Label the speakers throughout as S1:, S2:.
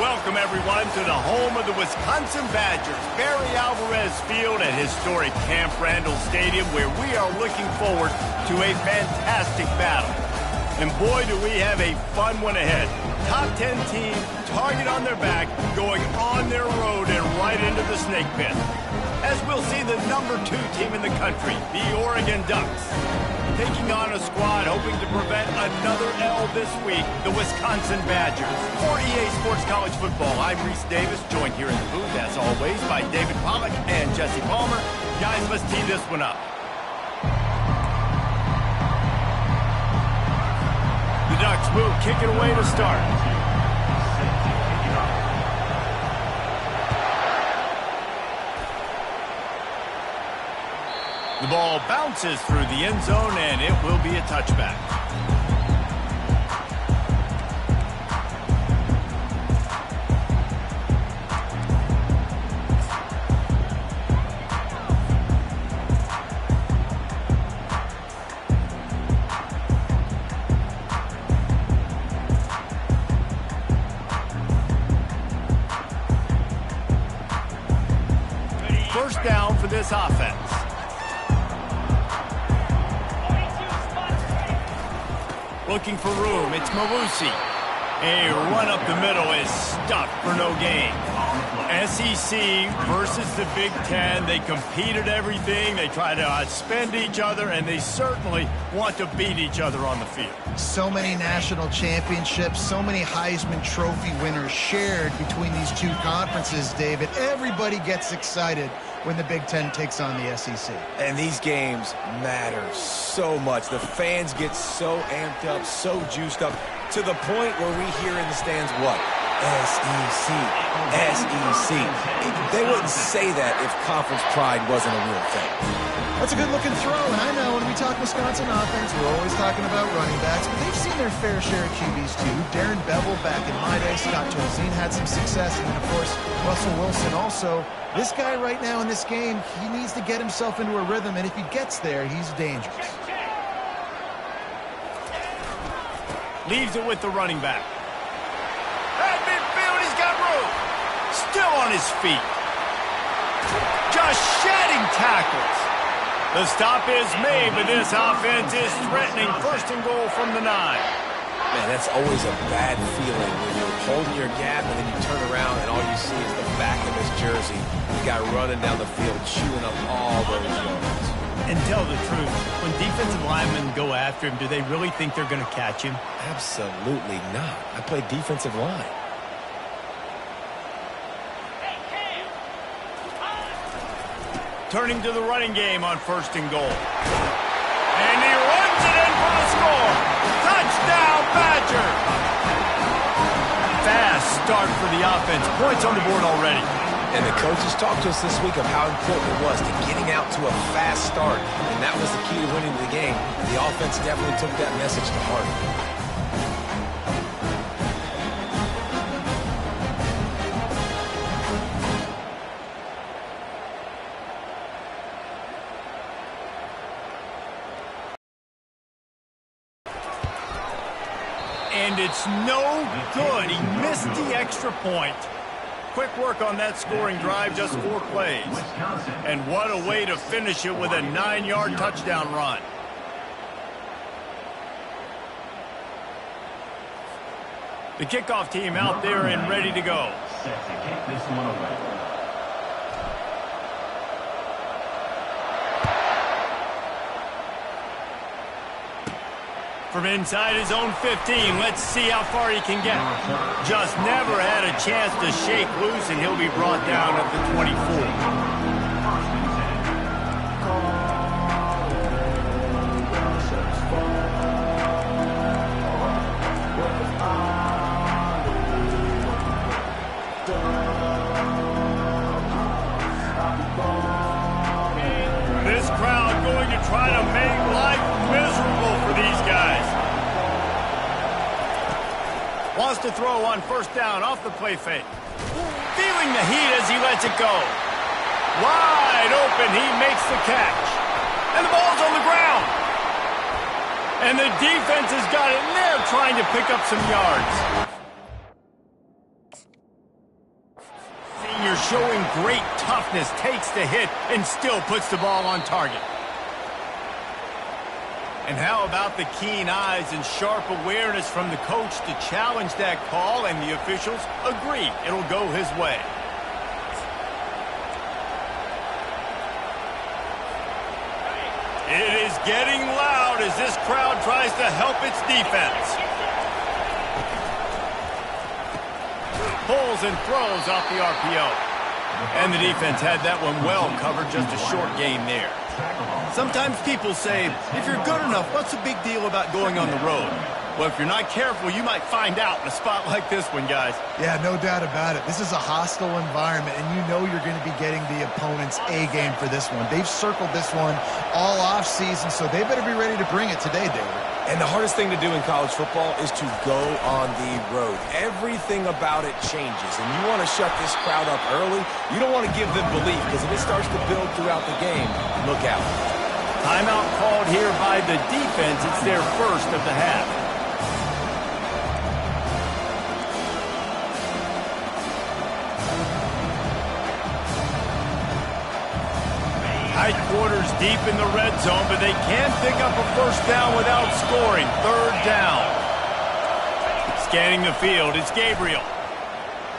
S1: Welcome, everyone, to the home of the Wisconsin Badgers, Barry Alvarez Field at historic Camp Randall Stadium, where we are looking forward to a fantastic battle. And boy, do we have a fun one ahead. Top 10 team, target on their back, going on their road and right into the snake pit. As we'll see the number 2 team in the country, the Oregon Ducks, taking on a squad hoping to prevent another L this week, the Wisconsin Badgers. For EA Sports College Football, I'm Reese Davis, joined here in the booth, as always, by David Pollack and Jesse Palmer. Guys, let's tee this one up. The Ducks move, kick it away to start. The ball bounces through the end zone, and it will be a touchback. First down for this offense. Looking for room, it's Mawusi. A run up the middle is stuck for no gain. SEC versus the Big Ten. They compete at everything. They try to outspend each other, and they certainly want to beat each other on the field.
S2: So many national championships, so many Heisman Trophy winners shared between these two conferences, David. Everybody gets excited when the Big Ten takes on the SEC.
S3: And these games matter so much. The fans get so amped up, so juiced up, to the point where we hear in the stands what? SEC, SEC. They wouldn't say that if conference pride wasn't a real thing.
S2: That's a good-looking throw, and I know when we talk Wisconsin offense, we're always talking about running backs, but they've seen their fair share of QBs too. Darren Bevel back in my day, Scott Tolzien had some success, and then, of course, Russell Wilson also. This guy right now in this game, he needs to get himself into a rhythm, and if he gets there, he's dangerous.
S1: Leaves it with the running back. At midfield, he's got room. Still on his feet. Just shedding tackles. The stop is made, but this offense is threatening. First and goal from the 9.
S3: Man, that's always a bad feeling when you're holding your gap and then you turn around and all you see is the back of his jersey. The guy running down the field, chewing up all those yards.
S1: And tell the truth, when defensive linemen go after him, do they really think they're going to catch him?
S3: Absolutely not. I played defensive line.
S1: Turning to the running game on first and goal. And he runs it in for the score. Touchdown, Badger! Fast start for the offense. Points on the board already.
S3: And the coaches talked to us this week of how important it was to getting out to a fast start. And that was the key to winning the game. The offense definitely took that message to heart.
S1: And it's no good. He missed the extra point. Quick work on that scoring drive, just 4 plays. And what a way to finish it with a 9-yard touchdown run. The kickoff team out there and ready to go.
S4: Set to kick this one away.
S1: From inside his own 15, let's see how far he can get. Just never had a chance to shake loose, and he'll be brought down at the 24. This crowd going to try to make life miserable for these guys. Wants to throw on first down off the play fake. Feeling the heat as he lets it go. Wide open, he makes the catch. And the ball's on the ground. And the defense has got it, and they're trying to pick up some yards. great toughness, takes the hit, and still puts the ball on target. And how about the keen eyes and sharp awareness from the coach to challenge that call, and the officials agree it'll go his way. It is getting loud as this crowd tries to help its defense. Pulls and throws off the RPO. And the defense had that one well covered, just a short gain there. Sometimes people say, if you're good enough, what's the big deal about going on the road? Well, if you're not careful, you might find out in a spot like this one, guys.
S2: Yeah, no doubt about it. This is a hostile environment, and you know you're going to be getting the opponent's A game for this one. They've circled this one all off season, so they better be ready to bring it today, David.
S3: And the hardest thing to do in college football is to go on the road. Everything about it changes, and you want to shut this crowd up early. You don't want to give them belief, because if it starts to build throughout the game, look out.
S1: Timeout called here by the defense. It's their first of the half. Tight quarters deep in the red zone, but they can't pick up a first down without scoring. Third down. Scanning the field, it's Gabriel.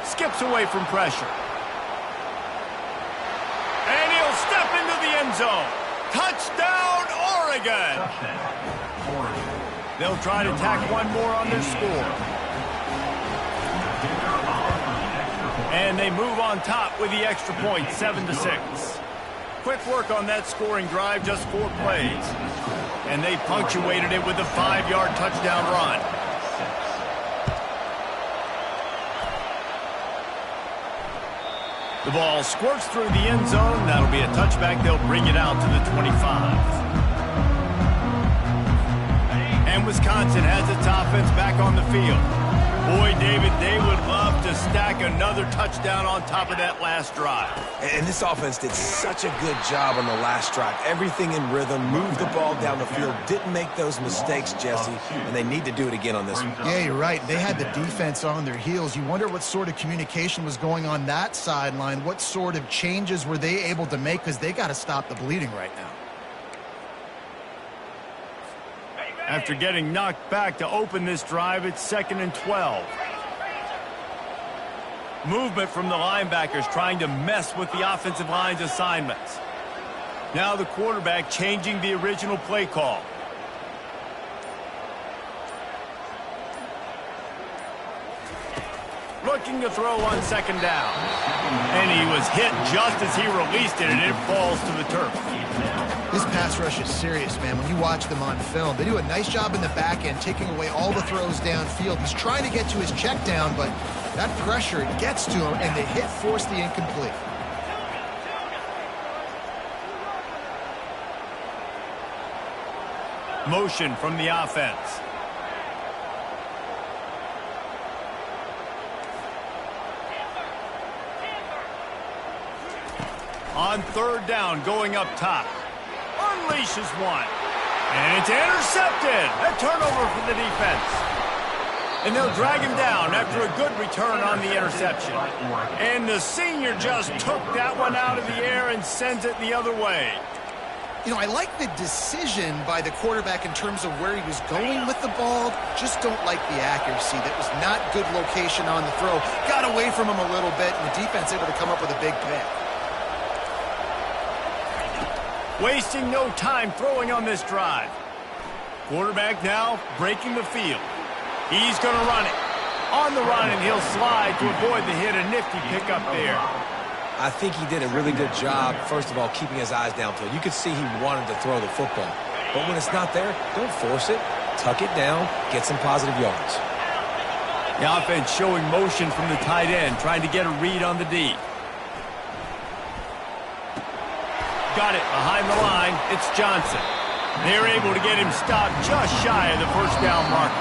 S1: Skips away from pressure. And he'll step into the end zone. Touchdown, Oregon! They'll try to tack one more on their score. And they move on top with the extra point, 7-6. Quick work on that scoring drive, just 4 plays. And they punctuated it with a 5-yard touchdown run. The ball squirts through the end zone. That'll be a touchback. They'll bring it out to the 25. And Wisconsin has its offense back on the field. Boy, David, they would love to stack another touchdown on top of that last drive.
S3: And this offense did such a good job on the last drive. Everything in rhythm, moved the ball down the field, didn't make those mistakes, Jesse, and they need to do it again on this one.
S2: Yeah, you're right. They had the defense on their heels. You wonder what sort of communication was going on that sideline. What sort of changes were they able to make, because they got to stop the bleeding right now.
S1: After getting knocked back to open this drive, it's 2nd and 12. Movement from the linebackers trying to mess with the offensive line's assignments. Now the quarterback changing the original play call. Looking to throw on 2nd down. And he was hit just as he released it, and it falls to the turf.
S2: This pass rush is serious, man. When you watch them on film, they do a nice job in the back end, taking away all the throws downfield. He's trying to get to his check down, but that pressure gets to him, and the hit forced the incomplete.
S1: Motion from the offense. On 3rd down, going up top. Unleashes one. And it's intercepted. A turnover for the defense. And they'll drag him down after a good return on the interception. And the senior just took that one out of the air and sends it the other way.
S2: You know, I like the decision by the quarterback in terms of where he was going with the ball. Just don't like the accuracy. That was not good location on the throw. Got away from him a little bit, and the defense able to come up with a big pick.
S1: Wasting no time throwing on this drive. Quarterback now breaking the field. He's going to run it. On the run, and he'll slide to avoid the hit. A nifty pickup there.
S3: I think he did a really good job, first of all, keeping his eyes downfield. You could see he wanted to throw the football. But when it's not there, don't force it. Tuck it down. Get some positive yards.
S1: The offense showing motion from the tight end, trying to get a read on the D. Got it behind the line. It's Johnson. They're able to get him stopped just shy of the first down marker.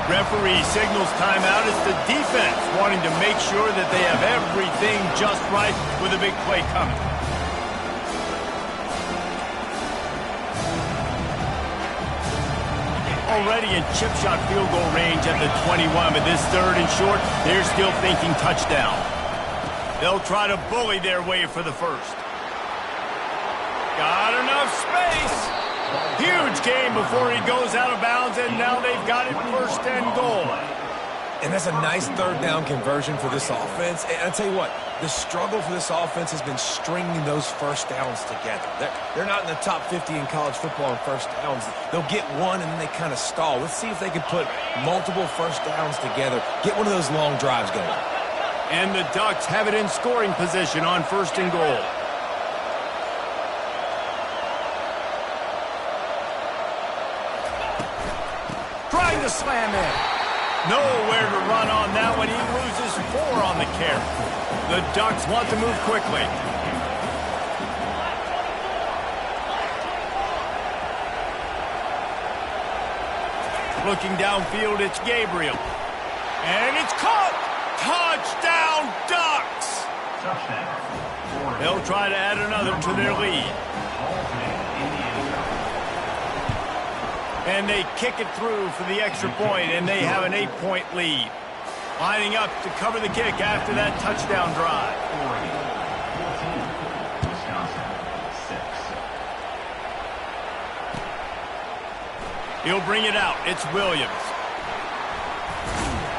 S1: Referee signals timeout. It's the defense wanting to make sure that they have everything just right with a big play coming. Already in chip shot field goal range at the 21, but this 3rd and short, they're still thinking touchdown. They'll try to bully their way for the first. Got enough space. Huge game before he goes out of bounds, and now they've got it 1st and goal.
S3: And that's a nice 3rd down conversion for this offense. And I'll tell you what, the struggle for this offense has been stringing those 1st downs together. They're not in the top 50 in college football in 1st downs. They'll get one, and then they kind of stall. Let's see if they can put multiple 1st downs together, get one of those long drives going.
S1: And the Ducks have it in scoring position on 1st and goal. Trying to slam in. Nowhere to run on that one. He loses 4 on the carry. The Ducks want to move quickly. Looking downfield, it's Gabriel. And it's caught! Touchdown, Ducks!
S4: Touchdown.
S1: They'll try to add another to their lead. And they kick it through for the extra point, and they have an 8-point lead. Lining up to cover the kick after that touchdown drive. He'll bring it out. It's Williams.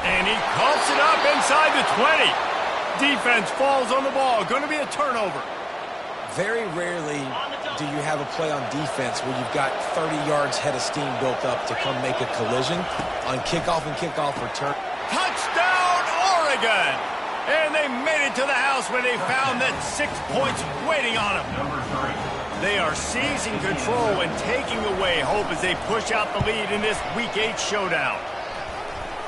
S1: And he coughs it up inside the 20. Defense falls on the ball. Going to be a turnover.
S3: Very rarely do you have a play on defense where you've got 30 yards head of steam built up to come make a collision on kickoff and kickoff return.
S1: Touchdown, Oregon! And they made it to the house where they found that 6 points waiting on them. They are seizing control and taking away hope as they push out the lead in this Week 8 showdown.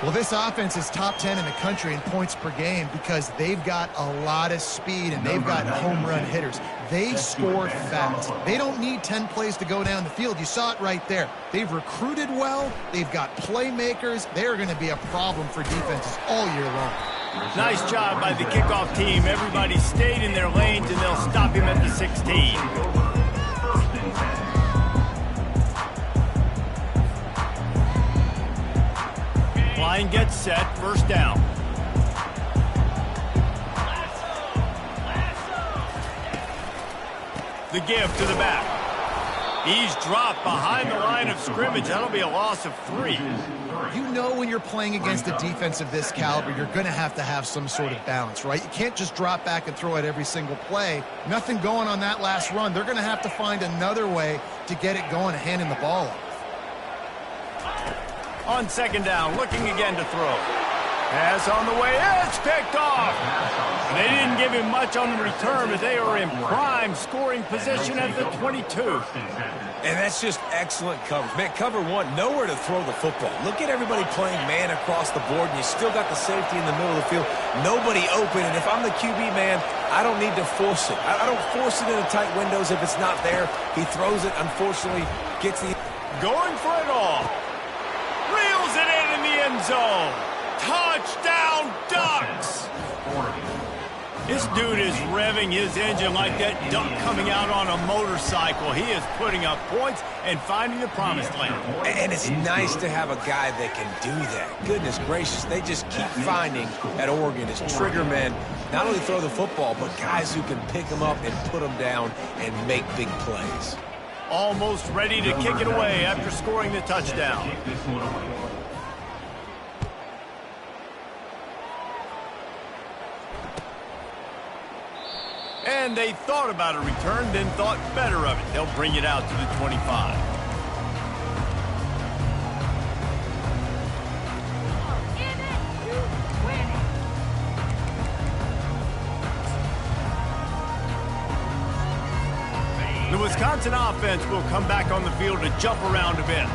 S2: Well, this offense is top 10 in the country in points per game because they've got a lot of speed and they've got home run hitters. They score fast. They don't need 10 plays to go down the field. You saw it right there. They've recruited well. They've got playmakers. They're going to be a problem for defenses all year long.
S1: Nice job by the kickoff team. Everybody stayed in their lanes, and they'll stop him at the 16. Line gets set, 1st down. The give to the back. He's dropped behind the line of scrimmage. That'll be a loss of 3.
S2: You know when you're playing against a defense of this caliber, you're going to have some sort of balance, right? You can't just drop back and throw it every single play. Nothing going on that last run. They're going to have to find another way to get it going and handing the ball off.
S1: On 2nd down, looking again to throw. Pass on the way, it's picked off. They didn't give him much on the return, but they are in prime scoring position at the 22.
S3: And that's just excellent coverage. Man, cover 1, nowhere to throw the football. Look at everybody playing man across the board, and you still got the safety in the middle of the field. Nobody open, and if I'm the QB, man, I don't need to force it. I don't force it into tight windows if it's not there. He throws it, unfortunately, gets the...
S1: Going for it all. Reels it in the end zone. Touchdown, Ducks! This dude is revving his engine like that duck coming out on a motorcycle. He is putting up points and finding the promised land.
S3: And it's nice to have a guy that can do that. Goodness gracious, they just keep finding at Oregon as trigger men, not only throw the football, but guys who can pick them up and put them down and make big plays.
S1: Almost ready to kick it away after scoring the touchdown. And they thought about a return, then thought better of it. They'll bring it out to the 25. The Wisconsin offense will come back on the field to jump around a bit.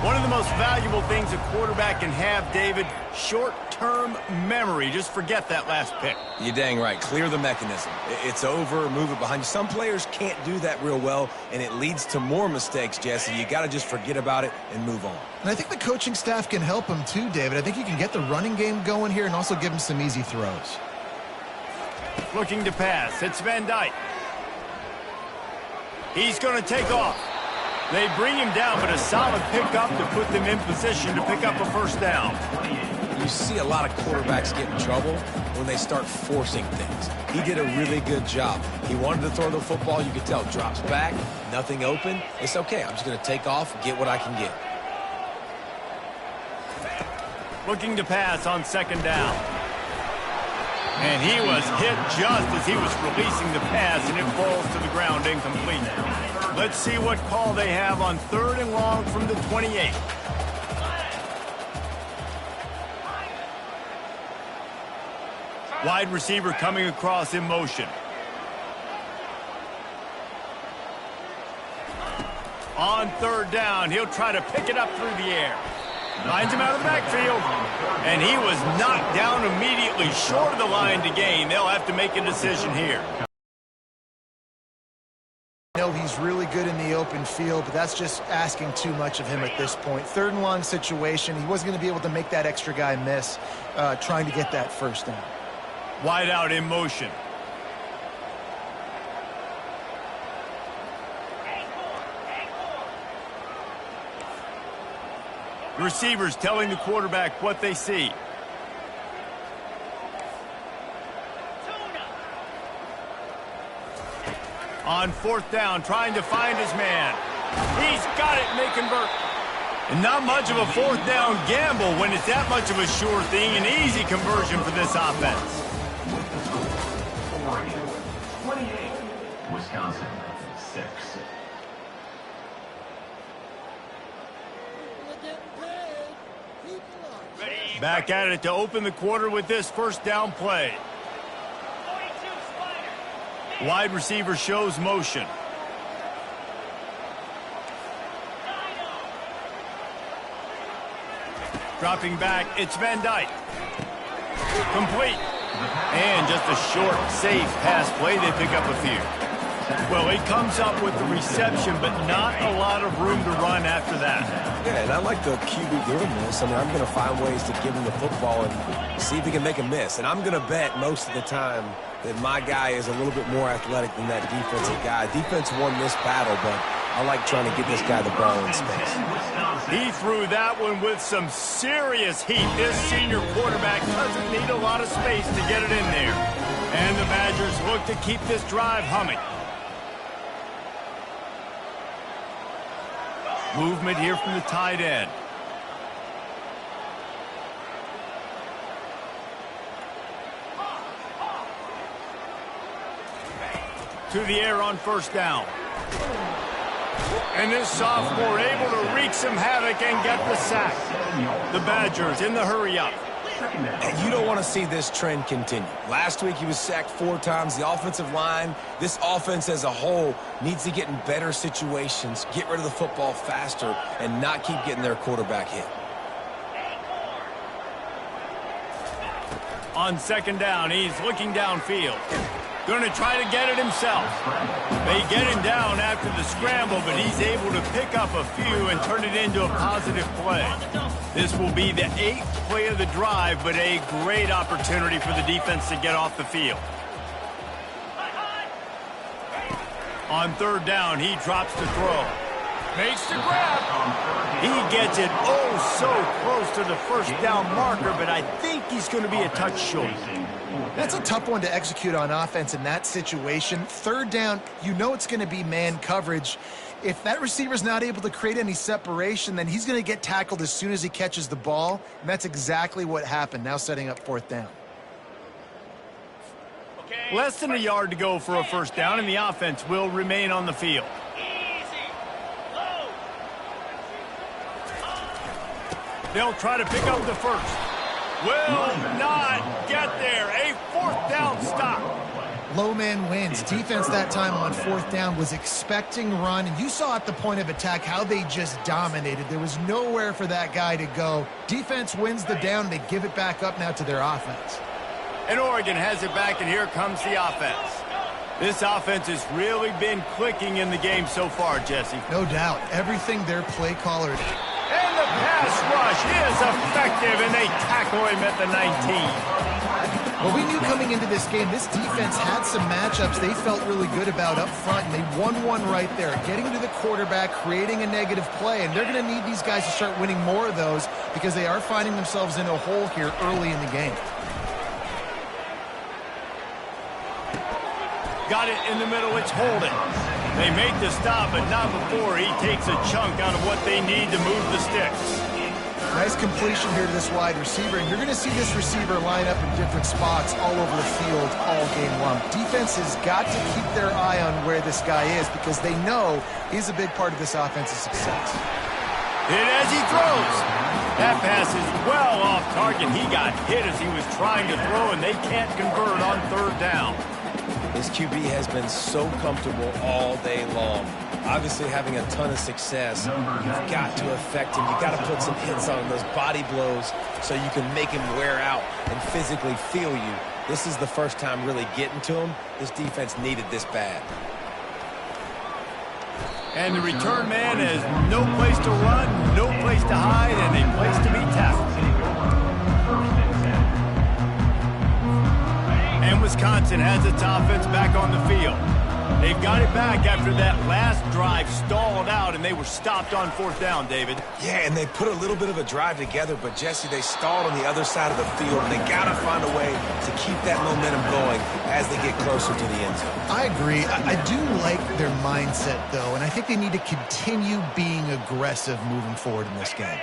S1: One of the most valuable things a quarterback can have, David, short-term memory. Just forget that last pick.
S3: You're dang right. Clear the mechanism. It's over, move it behind you. Some players can't do that real well, and it leads to more mistakes, Jesse. You got to just forget about it and move on.
S2: And I think the coaching staff can help him too, David. I think you can get the running game going here and also give him some easy throws.
S1: Looking to pass. It's Van Dyke. He's going to take off. They bring him down, but a solid pickup to put them in position to pick up a 1st down.
S3: you see a lot of quarterbacks get in trouble when they start forcing things. He did a really good job. He wanted to throw the football. You could tell. Drops back, nothing open. It's okay. I'm just going to take off and get what I can get.
S1: Looking to pass on second down. And he was hit just as he was releasing the pass, and it falls to the ground incomplete. Let's see what call they have on 3rd and long from the 28. Wide receiver coming across in motion. On 3rd down, he'll try to pick it up through the air. Lines him out of the backfield. And he was knocked down immediately short of the line to gain. They'll have to make a decision here.
S2: I know he's really good in the open field, but that's just asking too much of him at this point. 3rd and long situation. He wasn't going to be able to make that extra guy miss trying to get that first down.
S1: Wide out in motion. Receivers telling the quarterback what they see. On 4th down, trying to find his man. He's got it, and they convert. And not much of a 4th down gamble when it's that much of a sure thing. An easy conversion for this offense.
S4: 28, Wisconsin, 6.
S1: Back at it to open the quarter with this first down play. Wide receiver shows motion. Dropping back, it's Van Dyke. Complete. And just a short, safe pass play. They pick up a few. Well, he comes up with the reception, but not a lot of room to run after that.
S3: Yeah, and I like the QB doing this. I mean, I'm going to find ways to give him the football and see if he can make a miss. And I'm going to bet most of the time that my guy is a little bit more athletic than that defensive guy. Defense won this battle, but I like trying to get this guy the ball in space.
S1: He threw that one with some serious heat. This senior quarterback doesn't need a lot of space to get it in there. And the Badgers look to keep this drive humming. Movement here from the tight end. To the air on first down. And this sophomore able to wreak some havoc and get the sack. The Badgers in the hurry up.
S3: And you don't want to see this trend continue. Last week he was sacked 4 times. The offensive line, this offense as a whole, needs to get in better situations, get rid of the football faster, and not keep getting their quarterback hit.
S1: On second down, he's looking downfield. Going to try to get it himself. They get him down after the scramble, but he's able to pick up a few and turn it into a positive play. This will be the 8th play of the drive, but a great opportunity for the defense to get off the field. On third down, he drops to throw. Makes the grab. He gets it so close to the first down marker, but I think he's going to be a touch short.
S2: That's a tough one to execute on offense in that situation. Third down, you know it's going to be man coverage. If that receiver's not able to create any separation, then he's going to get tackled as soon as he catches the ball. And that's exactly what happened, now setting up fourth down.
S1: Less than a yard to go for a first down, and the offense will remain on the field. They'll try to pick up the first. Will not get there. A fourth down stop.
S2: Low man wins. Defense that time on fourth down was expecting run, and you saw at the point of attack how they just dominated. There was nowhere for that guy to go. Defense wins the down. They give it back up now to their offense.
S1: And Oregon has it back, and here comes the offense. This offense has really been clicking in the game so far, Jesse.
S2: No doubt. Everything their play caller did.
S1: And the pass rush is effective, and they tackle him at the 19.
S2: Well, we knew coming into this game, this defense had some matchups they felt really good about up front, and they won one right there, getting to the quarterback, creating a negative play, and they're going to need these guys to start winning more of those because they are finding themselves in a hole here early in the game.
S1: Got it in the middle, it's Holden. They make the stop, but not before he takes a chunk out of what they need to move the sticks.
S2: Nice completion here to this wide receiver, and you're going to see this receiver line up in different spots all over the field all game long. Defense has got to keep their eye on where this guy is because they know he's a big part of this offense's success.
S1: Hit as he throws. That pass is well off target. He got hit as he was trying to throw, and they can't convert on third down.
S3: This QB has been so comfortable all day long. Obviously having a ton of success. You've got to affect him. You've got to put some hits on him, those body blows, so you can make him wear out and physically feel you. This is the first time really getting to him. This defense needed this bad.
S1: And the return man has no place to run, no place to hide, and a place to be tackled. And Wisconsin has its offense back on the field. They've got it back after that last drive stalled out, and they were stopped on fourth down, David.
S3: Yeah, and they put a little bit of a drive together, but, Jesse, they stalled on the other side of the field, and they got to find a way to keep that momentum going as they get closer to the end zone.
S2: I agree. I do like their mindset, though, and I think they need to continue being aggressive moving forward in this game.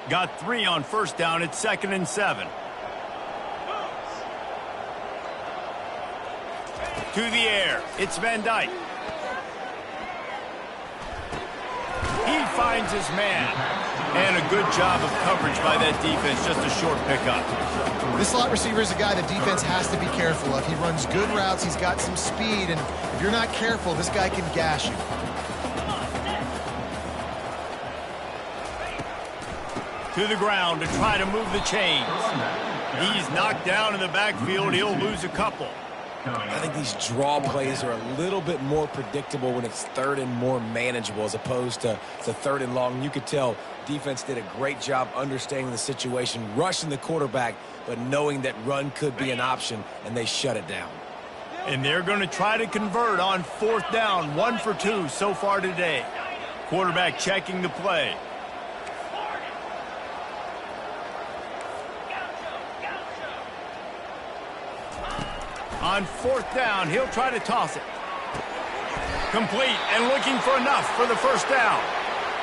S1: Got 3 on first down. It's 2nd and 7. To the air. It's Van Dyke. He finds his man. And a good job of coverage by that defense. Just a short pickup.
S2: This slot receiver is a guy the defense has to be careful of. He runs good routes. He's got some speed. And if you're not careful, this guy can gash you.
S1: To the ground to try to move the chains. He's knocked down in the backfield. He'll lose a couple.
S3: I think these draw plays are a little bit more predictable when it's third and more manageable as opposed to third and long. You could tell defense did a great job understanding the situation, rushing the quarterback, but knowing that run could be an option, and they shut it down.
S1: And they're going to try to convert on fourth down, 1 for 2 so far today. Quarterback checking the play. On fourth down, he'll try to toss it. Complete and looking for enough for the first down.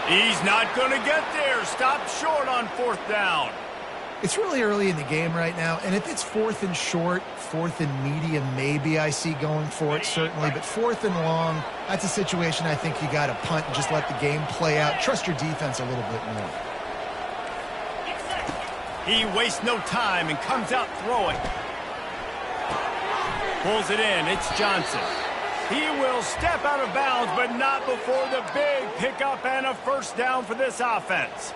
S1: He's not going to get there. Stopped short on fourth down.
S2: It's really early in the game right now, and if it's 4th and short, 4th and medium, maybe I see going for it, certainly. But 4th and long, that's a situation I think you got to punt and just let the game play out. Trust your defense a little bit more.
S1: He wastes no time and comes out throwing. Pulls it in. It's Johnson. He will step out of bounds, but not before the big pickup and a first down for this offense.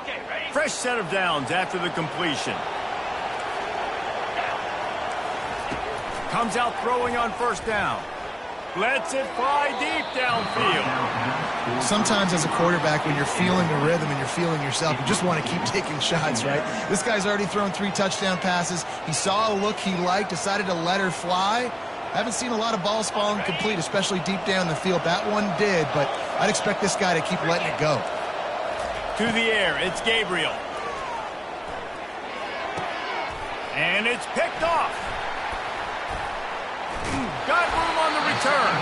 S1: Okay, ready? Fresh set of downs after the completion. Comes out throwing on first down. Lets it fly deep downfield.
S2: Sometimes as a quarterback, when you're feeling the rhythm and you're feeling yourself, you just want to keep taking shots, right? This guy's already thrown 3 touchdown passes. He saw a look he liked, decided to let her fly. Haven't seen a lot of balls falling complete, especially deep down the field. That one did, but I'd expect this guy to keep letting it go.
S1: To the air, it's Gabriel. And it's picked off. Got room on the return.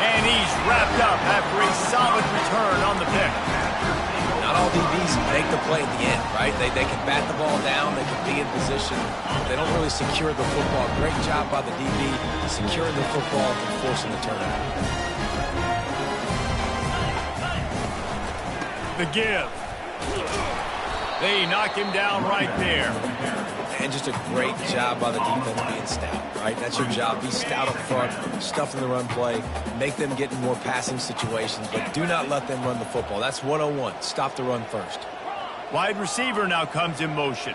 S1: And he's wrapped up after a solid return on the pick.
S3: Not all DBs make the play at the end, right? They can bat the ball down, they can be in position. They don't really secure the football. Great job by the DB securing the football and forcing the turnover.
S1: The give. They knock him down right there.
S3: And just a great job by the defense being stout, right? That's your job. Be stout up front, stuff in the run play, make them get in more passing situations, but do not let them run the football. That's 101. Stop the run first.
S1: Wide receiver now comes in motion.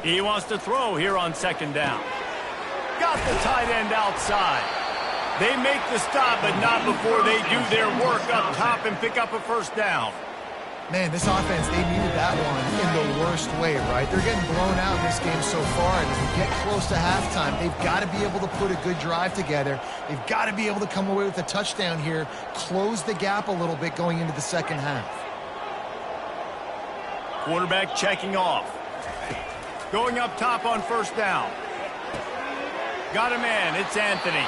S1: He wants to throw here on second down. Got the tight end outside. They make the stop, but not before they do their work up top and pick up a first down.
S2: Man, this offense, they needed that one in the worst way, right? They're getting blown out in this game so far, and as we get close to halftime, they've got to be able to put a good drive together. They've got to be able to come away with a touchdown here, close the gap a little bit going into the second half.
S1: Quarterback checking off. Going up top on first down. Got a man, it's Anthony.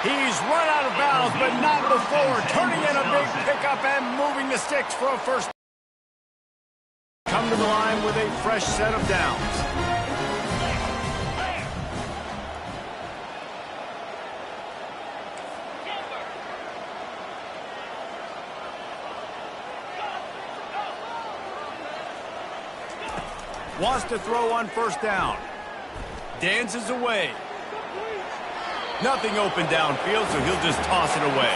S1: He's run out of bounds, but not before turning in a big pickup and moving the sticks for a first. Come to the line with a fresh set of downs. Wants to throw on first down. Dances away. Nothing open downfield, so he'll just toss it away.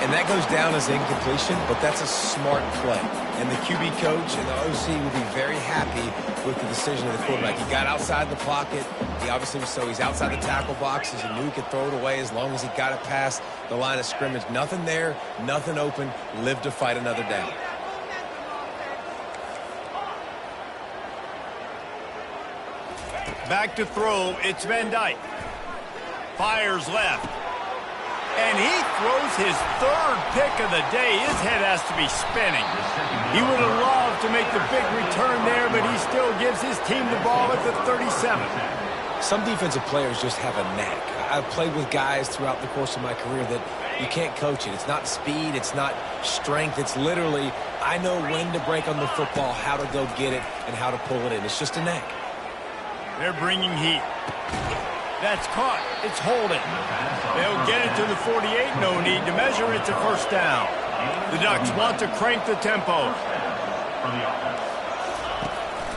S3: And that goes down as incompletion, but that's a smart play. And the QB coach and the OC will be very happy with the decision of the quarterback. He got outside the pocket. He obviously was he's outside the tackle boxes. He knew he could throw it away as long as he got it past the line of scrimmage. Nothing there, nothing open. Live to fight another down.
S1: Back to throw, it's Van Dyke. Fires left. And he throws his third pick of the day. His head has to be spinning. He would have loved to make the big return there, but he still gives his team the ball at the 37.
S3: Some defensive players just have a knack. I've played with guys throughout the course of my career that you can't coach it. It's not speed, it's not strength. It's literally, I know when to break on the football, how to go get it, and how to pull it in. It's just a knack.
S1: They're bringing heat. That's caught. It's holding. They'll get it to the 48. No need to measure. It's a first down. The Ducks want to crank the tempo.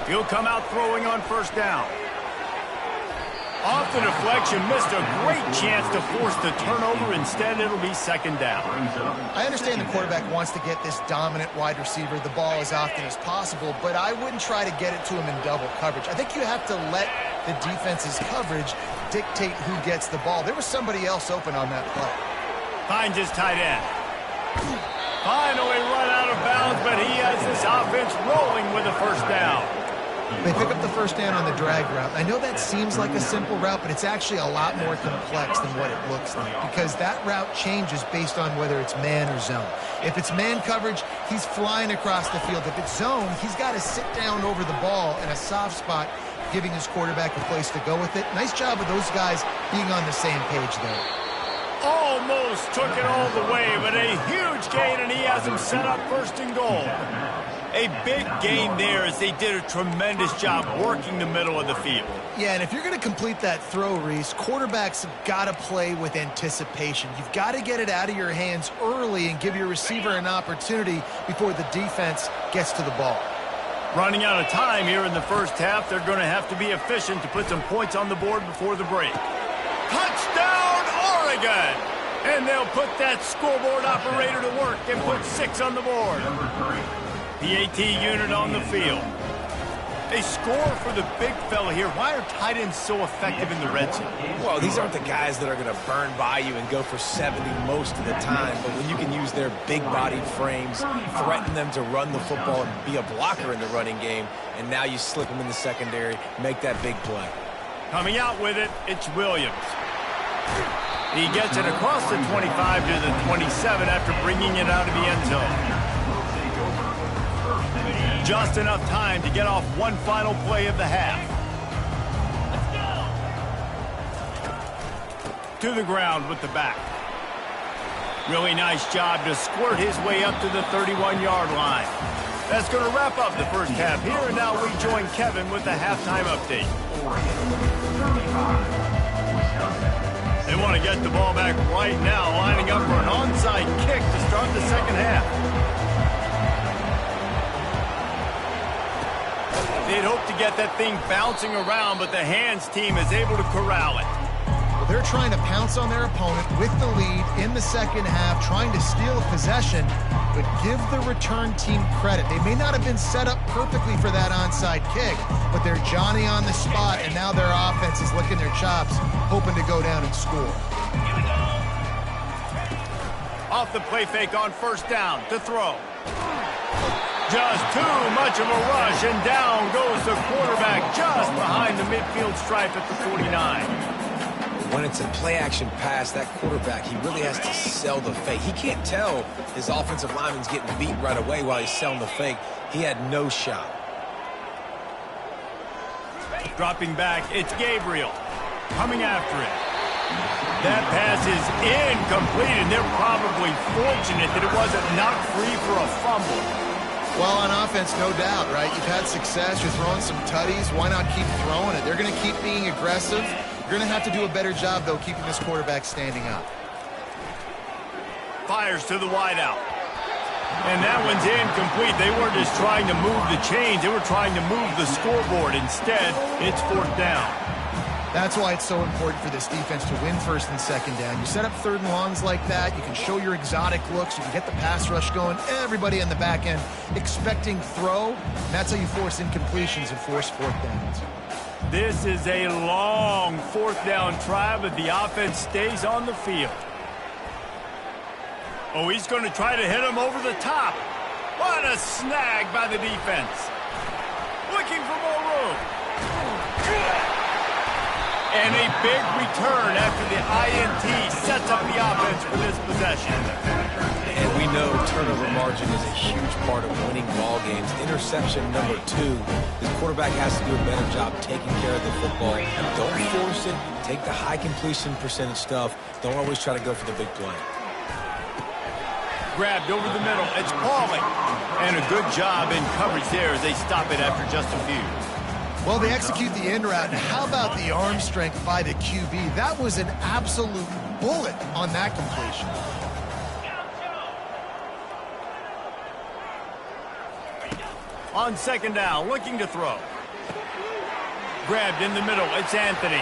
S1: He'll come out throwing on first down. Off the deflection, missed a great chance to force the turnover. Instead, it'll be second down.
S2: I understand the quarterback wants to get this dominant wide receiver the ball as often as possible, but I wouldn't try to get it to him in double coverage. I think you have to let the defense's coverage dictate who gets the ball. There was somebody else open on that play.
S1: Finds his tight end. Finally run out of bounds, but he has this offense rolling with a first down.
S2: They pick up the first down on the drag route. I know that seems like a simple route, but it's actually a lot more complex than what it looks like because that route changes based on whether it's man or zone. If it's man coverage, he's flying across the field. If it's zone, he's got to sit down over the ball in a soft spot, giving his quarterback a place to go with it. Nice job of those guys being on the same page there.
S1: Almost took it all the way, but a huge gain, and he has him set up first and goal. A big gain there as they did a tremendous job working the middle of the field.
S2: Yeah, and if you're going to complete that throw, Reese, quarterbacks have got to play with anticipation. You've got to get it out of your hands early and give your receiver an opportunity before the defense gets to the ball.
S1: Running out of time here in the first half, they're going to have to be efficient to put some points on the board before the break. Touchdown, Oregon! And they'll put that scoreboard operator to work and put 6 on the board. PAT unit on the field. They score for the big fella here. Why are tight ends so effective in the red zone?
S3: Well, these aren't the guys that are going to burn by you and go for 70 most of the time, but when you can use their big-bodied frames, threaten them to run the football and be a blocker in the running game, and now you slip them in the secondary, make that big play.
S1: Coming out with it, it's Williams. He gets it across the 25 to the 27 after bringing it out of the end zone. Just enough time to get off one final play of the half. To the ground with the back. Really nice job to squirt his way up to the 31-yard line. That's going to wrap up the first half here, and now we join Kevin with the halftime update. They want to get the ball back right now, lining up for an onside kick to start the second half. They'd hope to get that thing bouncing around, but the hands team is able to corral it.
S2: Well, they're trying to pounce on their opponent with the lead in the second half, trying to steal a possession, but give the return team credit. They may not have been set up perfectly for that onside kick, but they're Johnny on the spot, and now their offense is licking their chops, hoping to go down and score.
S1: Off the play fake on first down to throw. Just too much of a rush, and down goes the quarterback just behind the midfield stripe at the 49.
S3: When it's a play-action pass, that quarterback, he really has to sell the fake. He can't tell his offensive lineman's getting beat right away while he's selling the fake. He had no shot.
S1: Dropping back, it's Gabriel. Coming after it. That pass is incomplete, and they're probably fortunate that it wasn't knocked free for a fumble.
S2: Well, on offense, no doubt, right? You've had success. You're throwing some tutties. Why not keep throwing it? They're going to keep being aggressive. You're going to have to do a better job, though, keeping this quarterback standing up.
S1: Fires to the wideout. And that one's incomplete. They weren't just trying to move the chains. They were trying to move the scoreboard. Instead, it's fourth down.
S2: That's why it's so important for this defense to win first and second down. You set up third and longs like that. You can show your exotic looks. You can get the pass rush going. Everybody on the back end expecting throw. And that's how you force incompletions and force fourth downs.
S1: This is a long fourth down try, but the offense stays on the field. Oh, he's going to try to hit him over the top. What a snag by the defense. Looking for more room. And a big return after the INT sets up the offense for this possession.
S3: And we know turnover margin is a huge part of winning ball games. Interception number 2. This quarterback has to do a better job taking care of the football. Don't force it. Take the high completion percentage stuff. Don't always try to go for the big play.
S1: Grabbed over the middle. It's Pauling. And a good job in coverage there as they stop it after just a few.
S2: Well, they execute the in route. And how about the arm strength by the QB? That was an absolute bullet on that completion.
S1: On second down, looking to throw. Grabbed in the middle. It's Anthony.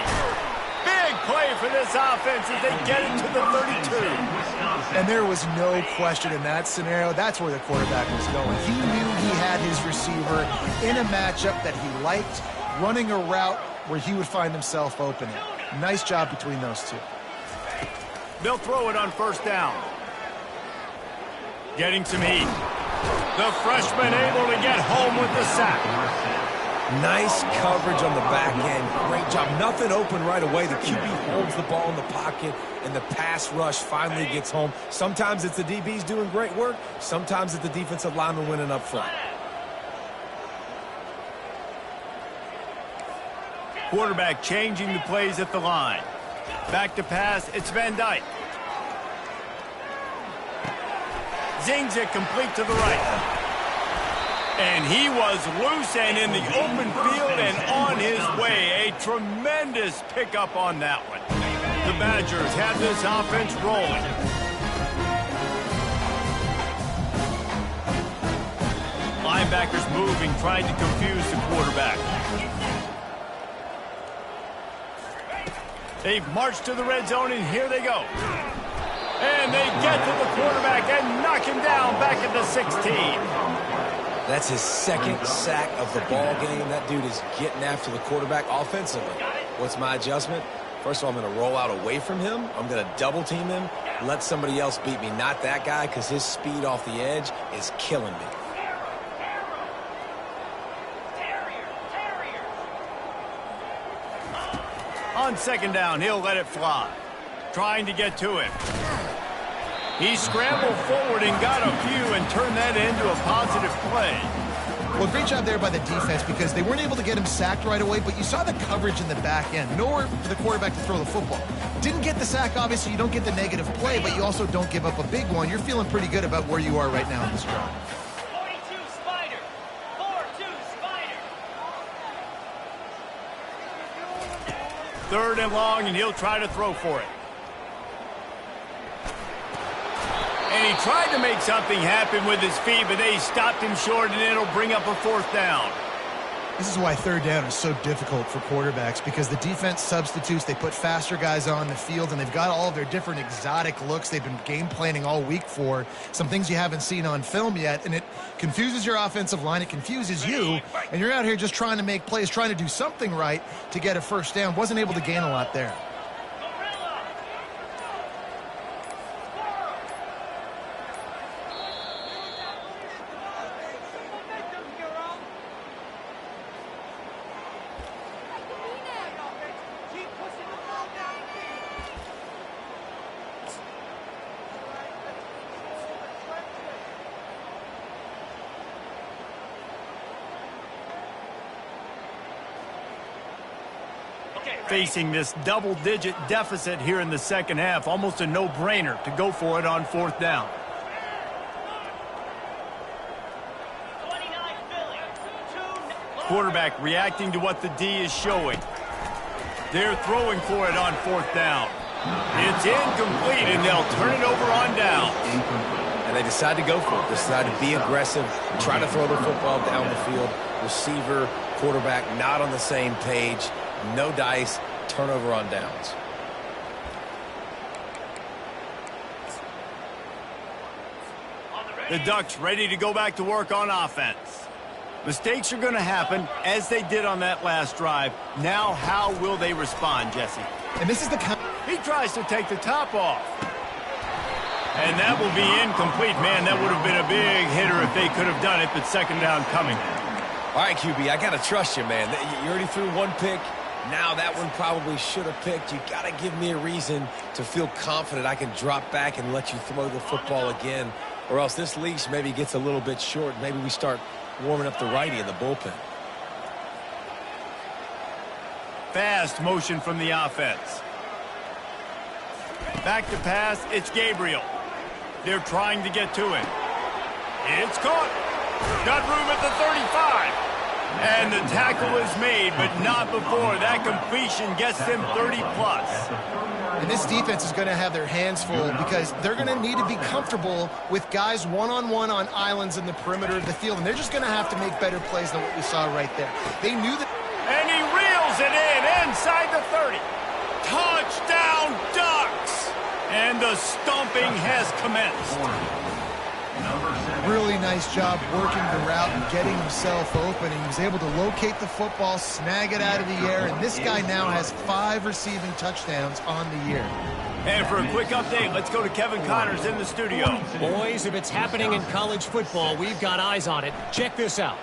S1: Big play for this offense as they get it to the 32.
S2: And there was no question in that scenario. That's where the quarterback was going. He knew he had his receiver in a matchup that he liked, running a route where he would find himself open. Nice job between those two.
S1: They'll throw it on first down. Getting some heat. The freshman able to get home with the sack.
S3: Nice coverage on the back end. Great job. Nothing open right away. The QB holds the ball in the pocket, and the pass rush finally gets home. Sometimes it's the DBs doing great work. Sometimes it's the defensive lineman winning up front.
S1: Quarterback changing the plays at the line. Back to pass. It's Van Dyke. Zings it complete to the right. And he was loose and in the open field and on his way. A tremendous pickup on that one. The Badgers have this offense rolling. Linebackers moving, trying to confuse the quarterback. They've marched to the red zone, and here they go. And they get to the quarterback and knock him down back at the 16.
S3: That's his second sack of the ball game. That dude is getting after the quarterback offensively. What's my adjustment? First of all, I'm going to roll out away from him. I'm going to double team him, let somebody else beat me, not that guy, because his speed off the edge is killing me.
S1: On second down, he'll let it fly. Trying to get to it. He scrambled forward and got a few and turned that into a positive play.
S2: Well, great job there by the defense because they weren't able to get him sacked right away, but you saw the coverage in the back end. Nowhere for the quarterback to throw the football. Didn't get the sack, obviously. You don't get the negative play, but you also don't give up a big one. You're feeling pretty good about where you are right now in this drive.
S5: 42 Spider. 4-2 Spider.
S1: Third and long, and he'll try to throw for it. And he tried to make something happen with his feet, but they stopped him short, and it'll bring up a fourth down.
S2: This is why third down is so difficult for quarterbacks because the defense substitutes. They put faster guys on the field, and they've got all of their different exotic looks they've been game planning all week for, some things you haven't seen on film yet, and it confuses your offensive line. It confuses you, and you're out here just trying to make plays, trying to do something right to get a first down. Wasn't able to gain a lot there.
S1: Facing this double-digit deficit here in the second half, almost a no-brainer to go for it on fourth down.
S5: 29 Philly.
S1: Quarterback reacting to what the D is showing. They're throwing for it on fourth down. It's incomplete, and they'll turn it over on down.
S3: And they decide to go for it. They decide to be aggressive, try to throw the football down the field. Receiver, quarterback not on the same page. No dice, turnover on downs.
S1: The Ducks ready to go back to work on offense. Mistakes are going to happen, as they did on that last drive. Now, how will they respond, Jesse?
S2: And this is the kind.
S1: He tries to take the top off. And that will be incomplete. Man, that would have been a big hitter if they could have done it, but second down coming.
S3: All right, QB, I got to trust you, man. You already threw one pick. Now that one probably should have picked. You got to give me a reason to feel confident I can drop back and let you throw the football again, or else this leash maybe gets a little bit short. Maybe we start warming up the righty in the bullpen.
S1: Fast motion from the offense. Back to pass, it's Gabriel. They're trying to get to it. It's caught. Got room at the 35. And the tackle is made, but not before. That completion gets them 30-plus.
S2: And this defense is going to have their hands full because they're going to need to be comfortable with guys one-on-one on islands in the perimeter of the field. And they're just going to have to make better plays than what we saw right there. They knew that.
S1: And he reels it in inside the 30. Touchdown, Ducks! And the stomping has commenced.
S2: Really nice job working the route and getting himself open. And he was able to locate the football, snag it out of the air, and this guy now has 5 receiving touchdowns on the year.
S1: And for a quick update, let's go to Kevin Connors in the studio.
S6: Boys, if it's happening in college football, we've got eyes on it. Check this out.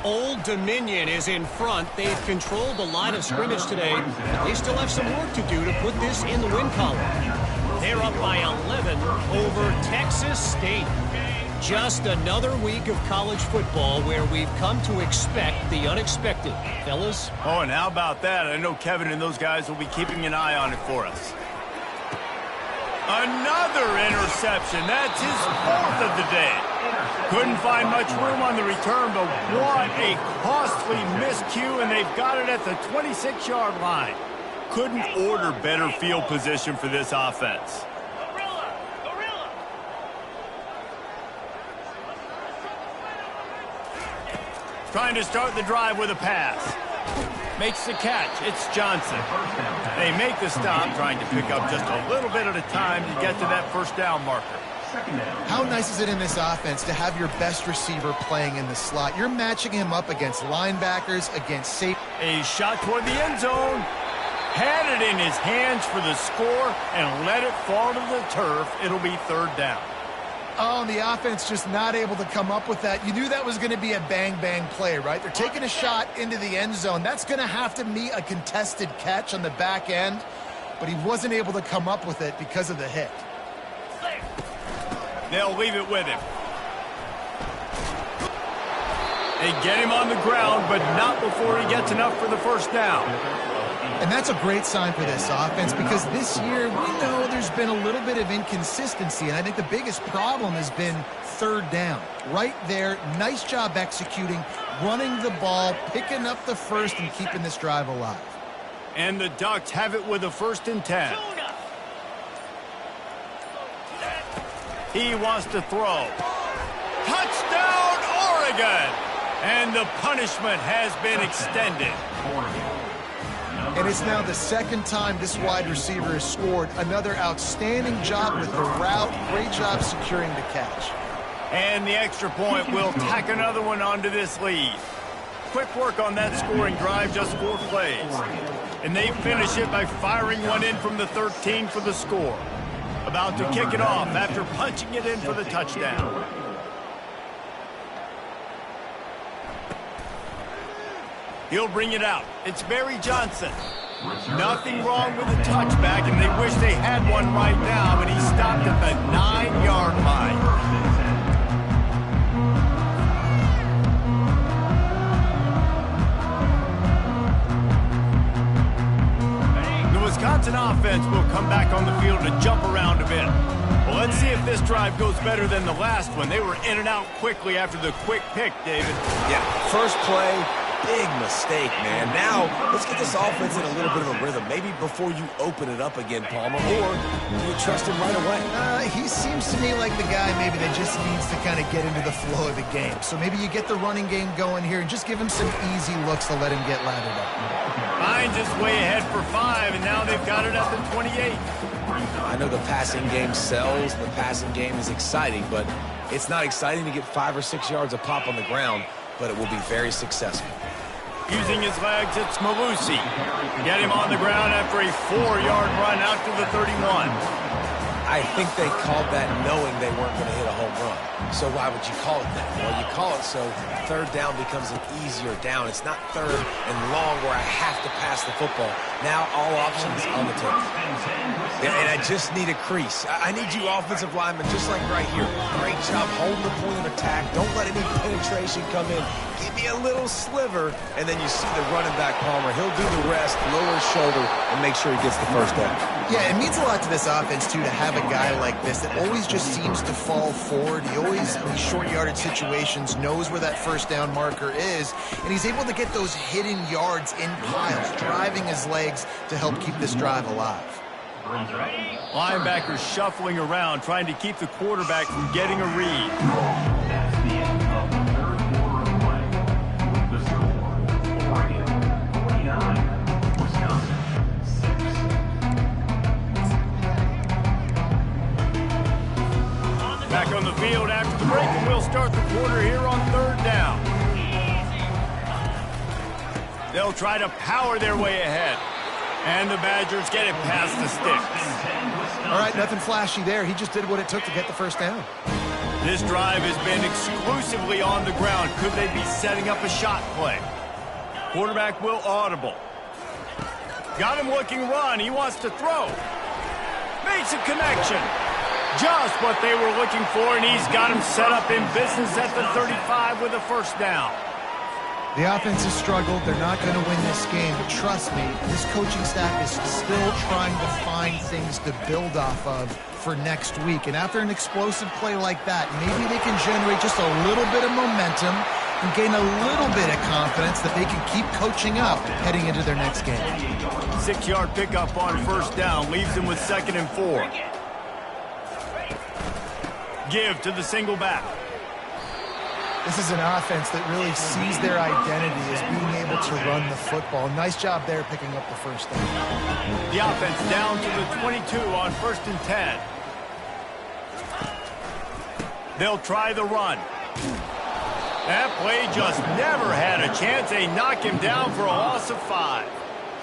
S6: Old Dominion is in front. They've controlled the line of scrimmage today. They still have some work to do to put this in the win column. They're up by 11 over Texas State. Just another week of college football where we've come to expect the unexpected. Fellas?
S1: Oh, and how about that? I know Kevin and those guys will be keeping an eye on it for us. Another interception. That's his 4th of the day. Couldn't find much room on the return, but what a costly miscue, and they've got it at the 26-yard line. Couldn't order better field position for this offense. Trying to start the drive with a pass. Makes the catch. It's Johnson. They make the stop, trying to pick up just a little bit at a time to get to that first down marker.
S2: How nice is it in this offense to have your best receiver playing in the slot? You're matching him up against linebackers, against safety.
S1: A shot toward the end zone. Had it in his hands for the score and let it fall to the turf. It'll be 3rd down.
S2: Oh, and the offense just not able to come up with that. You knew that was going to be a bang-bang play, right? They're taking a shot into the end zone. That's going to have to be a contested catch on the back end, but he wasn't able to come up with it because of the hit.
S1: They'll leave it with him. They get him on the ground, but not before he gets enough for the first down.
S2: And that's a great sign for this offense because this year we know there's been a little bit of inconsistency, and I think the biggest problem has been 3rd down. Right there, nice job executing, running the ball, picking up the first, and keeping this drive alive.
S1: And the Ducks have it with a 1st and 10. He wants to throw. Touchdown, Oregon! And the punishment has been extended.
S2: And it's now the 2nd time this wide receiver has scored. Another outstanding job with the route. Great job securing the catch.
S1: And the extra point will tack another one onto this lead. Quick work on that scoring drive, just 4 plays. And they finish it by firing one in from the 13 for the score. About to kick it off after punching it in for the touchdown. He'll bring it out. It's Barry Johnson. Nothing wrong with the touchback, and they wish they had one right now, but he stopped at the 9-yard line. Wisconsin offense will come back on the field to jump around a bit. Well, let's see if this drive goes better than the last one. They were in and out quickly after the quick pick, David.
S3: Yeah, first play, big mistake, man. Now, let's get this offense in a little bit of a rhythm. Maybe before you open it up again, Palmer, or do you trust him right away?
S2: He seems to me like the guy maybe that just needs to kind of get into the flow of the game. So maybe you get the running game going here and just give him some easy looks to let him get lathered up.
S1: Hines is way ahead for 5, and now they've got it at the 28.
S3: I know the passing game sells, and the passing game is exciting, but it's not exciting to get 5 or 6 yards a pop on the ground, but it will be very successful.
S1: Using his legs, it's Malusi. Get him on the ground after a 4-yard run out to the 31.
S3: I think they called that knowing they weren't going to hit a home run. So why would you call it that? Well, you call it so third down becomes an easier down. It's not third and long where I have to pass the football. Now all options on the table. Yeah, and I just need a crease. I need you offensive linemen, just like right here. Great job holding the point of attack. Don't let any penetration come in. Give me a little sliver, and then you see the running back, Palmer. He'll do the rest, lower his shoulder, and make sure he gets the first down.
S2: Yeah, it means a lot to this offense, too, to have a guy like this that always just seems to fall forward. He always, in these short yardage situations, knows where that first down marker is, and he's able to get those hidden yards in piles, driving his legs to help keep this drive alive.
S1: Linebackers shuffling around, trying to keep the quarterback from getting a read.
S4: That's the end of the third quarter of play. The score, Oregon 49, Wisconsin 6.
S1: Back on the field after the break, and we'll start the quarter here on third down. They'll try to power their way ahead. And the Badgers get it past the sticks.
S2: All right, nothing flashy there. He just did what it took to get the first down.
S1: This drive has been exclusively on the ground. Could they be setting up a shot play? Quarterback will audible. Got him looking run. He wants to throw. Makes a connection. Just what they were looking for, and he's got him set up in business at the 35 with a first down.
S2: The offense has struggled. They're not going to win this game, but trust me, this coaching staff is still trying to find things to build off of for next week. And after an explosive play like that, maybe they can generate just a little bit of momentum and gain a little bit of confidence that they can keep coaching up heading into their next game.
S1: 6-yard pickup on first down leaves them with 2nd and 4. Give to the single back.
S2: This is an offense that really sees their identity as being able to run the football. Nice job there picking up the first down.
S1: The offense down to the 22 on 1st and 10. They'll try the run. That play just never had a chance. They knock him down for a loss of 5.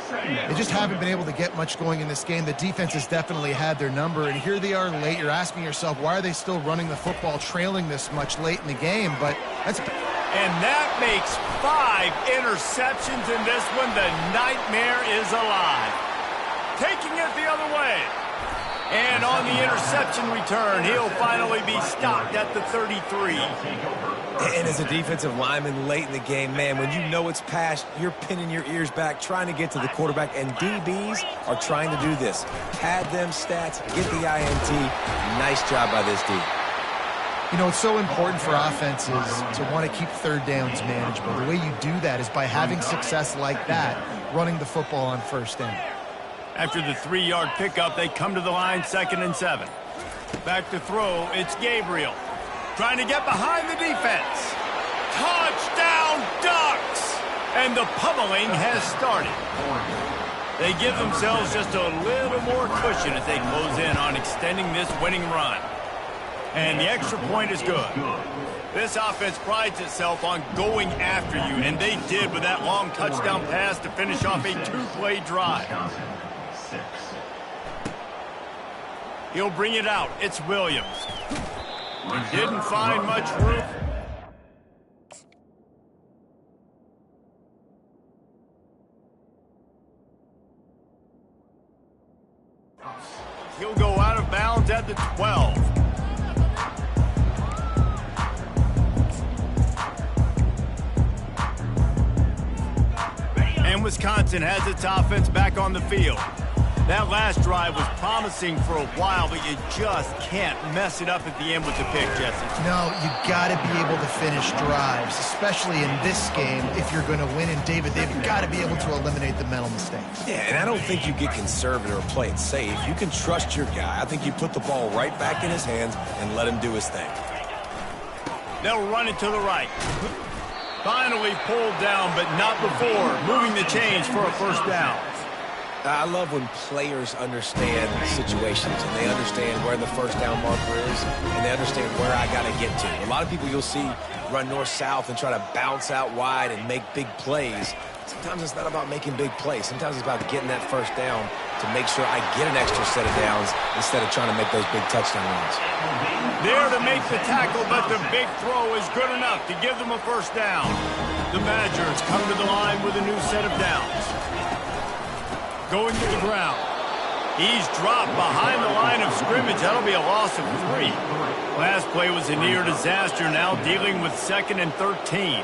S2: They just haven't been able to get much going in this game. The defense has definitely had their number, and here they are late. You're asking yourself, why are they still running the football, trailing this much late in the game? But that's...
S1: And that makes 5 interceptions in this one. The nightmare is alive. Taking it the other way. And on the interception return, he'll finally be stopped at the 33.
S3: And as a defensive lineman late in the game, man, when you know it's past, you're pinning your ears back, trying to get to the quarterback, and DBs are trying to do this. Pad them stats, get the INT. Nice job by this D.
S2: You know, it's so important for offenses to want to keep third downs manageable. The way you do that is by having success like that, running the football on first down.
S1: After the 3-yard pickup, they come to the line 2nd and 7. Back to throw, it's Gabriel. Trying to get behind the defense. Touchdown Ducks! And the pummeling has started. They give themselves just a little more cushion as they close in on extending this winning run. And the extra point is good. This offense prides itself on going after you, and they did with that long touchdown pass to finish off a 2-play drive. He'll bring it out. It's Williams. Didn't find much room. He'll go out of bounds at the 12. And Wisconsin has its offense back on the field. That last drive was promising for a while, but you just can't mess it up at the end with the pick, Jesse.
S2: No, you got to be able to finish drives, especially in this game if you're going to win. And David, they've got to be able to eliminate the mental mistakes.
S3: Yeah, and I don't think you get conservative or play it safe. You can trust your guy. I think you put the ball right back in his hands and let him do his thing.
S1: They'll run it to the right. Finally pulled down, but not before moving the chains for a first down.
S3: I love when players understand situations and they understand where the first down marker is and they understand where I got to get to. A lot of people you'll see run north-south and try to bounce out wide and make big plays. Sometimes it's not about making big plays. Sometimes it's about getting that first down to make sure I get an extra set of downs instead of trying to make those big touchdown runs.
S1: There to make the tackle, but the big throw is good enough to give them a first down. The Badgers come to the line with a new set of downs. Going to the ground. He's dropped behind the line of scrimmage. That'll be a loss of 3. Last play was a near disaster, now dealing with 2nd and 13.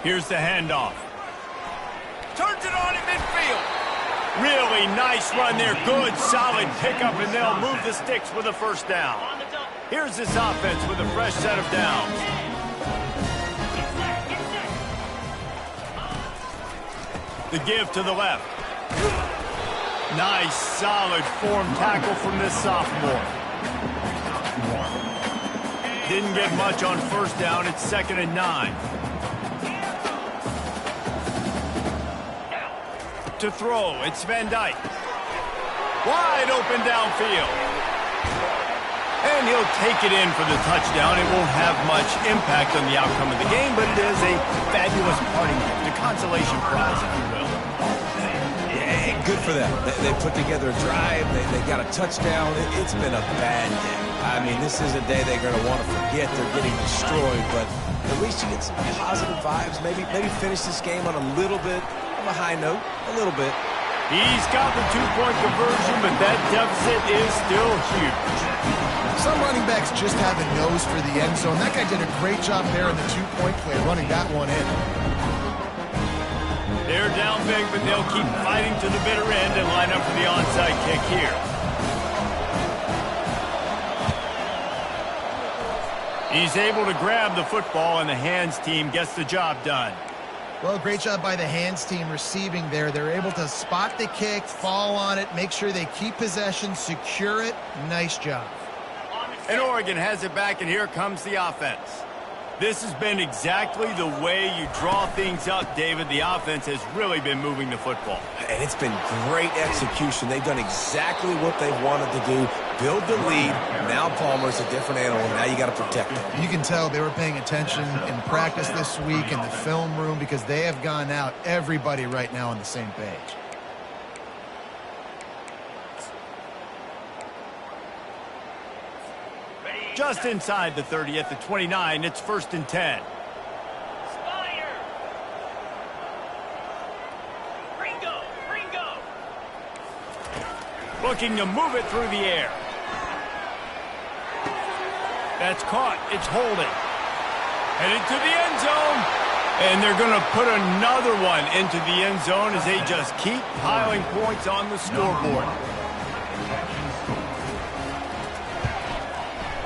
S1: Here's the handoff. Turns it on in midfield. Really nice run there. Good, solid pickup, and they'll move the sticks with a first down. Here's this offense with a fresh set of downs. The give to the left. Nice, solid form tackle from this sophomore. Didn't get much on first down. It's 2nd and 9. To throw, it's Van Dyke. Wide open downfield. And he'll take it in for the touchdown. It won't have much impact on the outcome of the game, but it is a fabulous parting gift, a consolation prize, if you will.
S3: Yeah, good for them. They put together a drive. They got a touchdown. It's been a bad day. I mean, this is a day they're going to want to forget. They're getting destroyed, but at least you get some positive vibes. Maybe finish this game on a little bit of a high note, a little bit.
S1: He's got the 2-point conversion, but that deficit is still huge.
S2: Some running backs just have a nose for the end zone. That guy did a great job there in the 2-point play, running that one in.
S1: They're down big, but they'll keep fighting to the bitter end and line up for the onside kick here. He's able to grab the football, and the hands team gets the job done.
S2: Well, great job by the hands team receiving there. They're able to spot the kick, fall on it, make sure they keep possession, secure it. Nice job.
S1: And Oregon has it back, and here comes the offense. This has been exactly the way you draw things up, David. The offense has really been moving the football.
S3: And it's been great execution. They've done exactly what they wanted to do. Build the lead. Now Palmer's a different animal. Now you got to protect him.
S2: You can tell they were paying attention in practice this week in the film room because they have gone out, everybody right now on the same page.
S1: Just inside the 30 at the 29, it's 1st and 10.
S5: Spire. Ringo.
S1: Looking to move it through the air. That's caught. It's holding. Headed to the end zone. And they're going to put another one into the end zone as they just keep piling points on the scoreboard.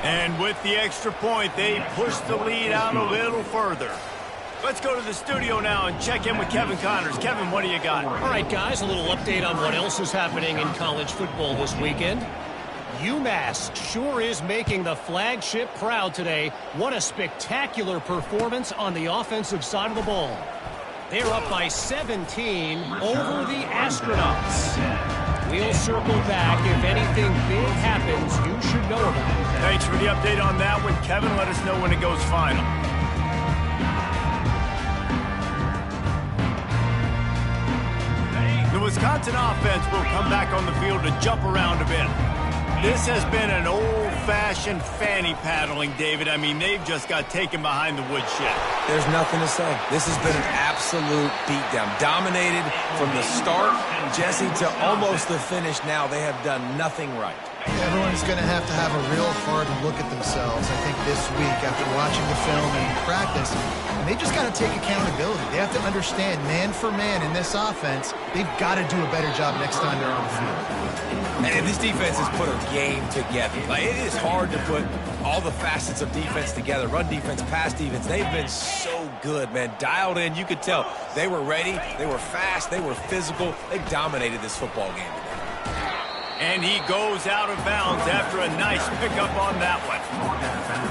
S1: And with the extra point, they push the lead out a little further. Let's go to the studio now and check in with Kevin Connors. Kevin, what do you got?
S6: All right, guys, a little update on what else is happening in college football this weekend. UMass sure is making the flagship proud today. What a spectacular performance on the offensive side of the ball. They're up by 17 over the Astronauts. We'll circle back. If anything big happens, you should know about it.
S1: Thanks for the update on that one, Kevin. Let us know when it goes final. The Wisconsin offense will come back on the field to jump around a bit. This has been an old-fashioned fanny paddling, David. I mean, they've just got taken behind the woodshed.
S3: There's nothing to say. This has been an absolute beatdown. Dominated from the start, Jesse, to almost the finish now. They have done nothing right.
S2: Everyone's going to have a real hard look at themselves, I think, this week after watching the film and practice. And they just got to take accountability. They have to understand, man for man in this offense, they've got to do a better job next time they're on the field.
S3: And this defense has put a game together. Like, it is hard to put all the facets of defense together. Run defense, pass defense. They've been so good, man. Dialed in. You could tell they were ready. They were fast. They were physical. They dominated this football game today.
S1: And he goes out of bounds after a nice pickup on that one.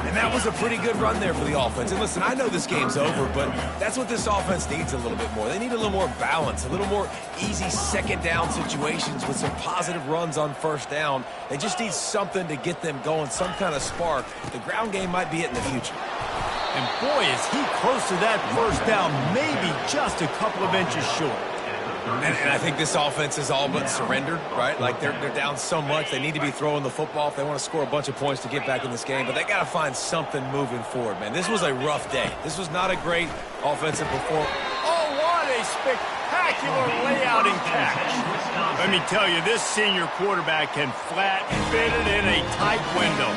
S3: And that was a pretty good run there for the offense. And listen, I know this game's over, but that's what this offense needs a little bit more. They need a little more balance, a little more easy second down situations with some positive runs on first down. They just need something to get them going, some kind of spark. The ground game might be it in the future.
S1: And boy, is he close to that first down, maybe just a couple of inches short.
S3: And I think this offense is all but surrendered, right? Like, they're down so much. They need to be throwing the football if they want to score a bunch of points to get back in this game. But they got to find something moving forward, man. This was a rough day. This was not a great offensive performance.
S1: Oh, what a spectacular layout and catch. Let me tell you, this senior quarterback can flat fit it in a tight window.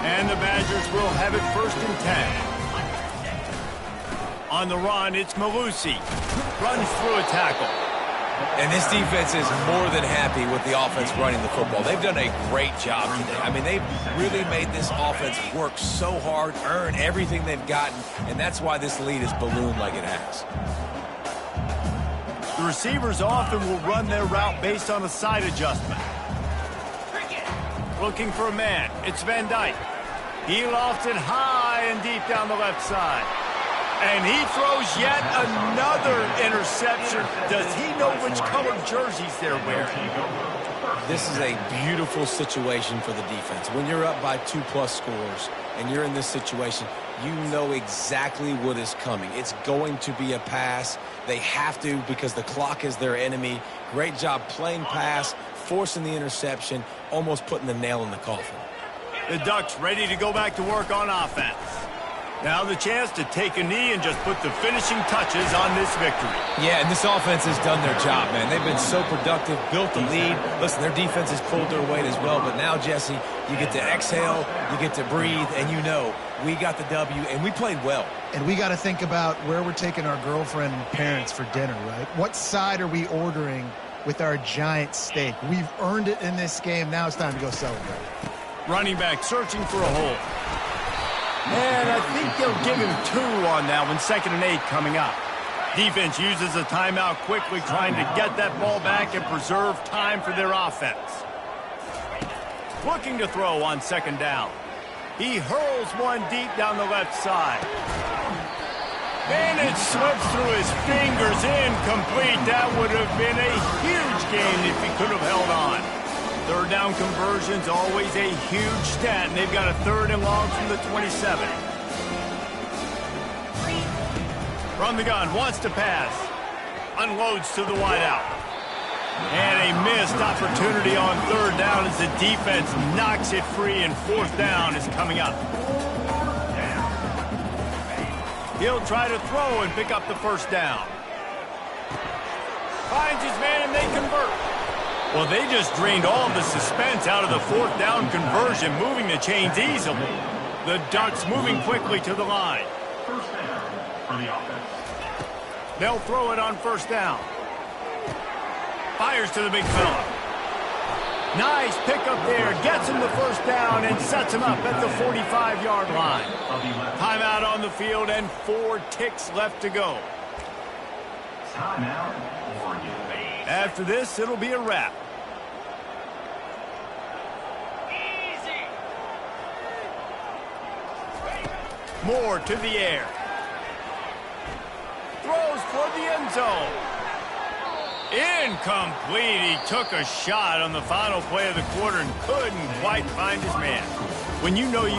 S1: And the Badgers will have it 1st and 10. On the run, it's Malusi. Runs through a tackle.
S3: And this defense is more than happy with the offense running the football. They've done a great job today. I mean, they've really made this offense work so hard, earn everything they've gotten, and that's why this lead is ballooned like it has.
S1: The receivers often will run their route based on a side adjustment. Looking for a man. It's Van Dyke. He lofts it high and deep down the left side. And he throws yet another interception. Does he know which colored jerseys they're wearing?
S3: This is a beautiful situation for the defense. When you're up by 2+ scores and you're in this situation, you know exactly what is coming. It's going to be a pass. They have to because the clock is their enemy. Great job playing pass, forcing the interception, almost putting the nail in the coffin.
S1: The Ducks ready to go back to work on offense. Now the chance to take a knee and just put the finishing touches on this victory.
S3: Yeah, and this offense has done their job, man. They've been so productive, built the lead. Listen, their defense has pulled their weight as well. But now, Jesse, you get to exhale, you get to breathe, and you know we got the W, and we played well.
S2: And we got to think about where we're taking our girlfriend and parents for dinner, right? What side are we ordering with our giant steak? We've earned it in this game. Now it's time to go celebrate.
S1: Running back searching for a hole. And I think they'll give him 2 on that one. 2nd and 8 coming up. Defense uses a timeout quickly, trying to get that ball back and preserve time for their offense. Looking to throw on 2nd down. He hurls one deep down the left side. And it slips through his fingers, incomplete. That would have been a huge game if he could have held on. 3rd down conversion's always a huge stat, and they've got a 3rd and long from the 27. From the gun, wants to pass. Unloads to the wideout. And a missed opportunity on 3rd down as the defense knocks it free, and 4th down is coming up. He'll try to throw and pick up the 1st down. Finds his man, and they convert. Well, they just drained all the suspense out of the 4th down conversion, moving the chains easily. The Ducks moving quickly to the line.
S4: 1st down for the offense.
S1: They'll throw it on 1st down. Fires to the big fella. Nice pickup there. Gets him the 1st down and sets him up at the 45-yard line. Timeout on the field and 4 ticks left to go.
S4: Timeout, Oregon.
S1: After this, it'll be a wrap. Moore to the air. Throws for the end zone. Incomplete. He took a shot on the final play of the quarter and couldn't quite find his man. When you know you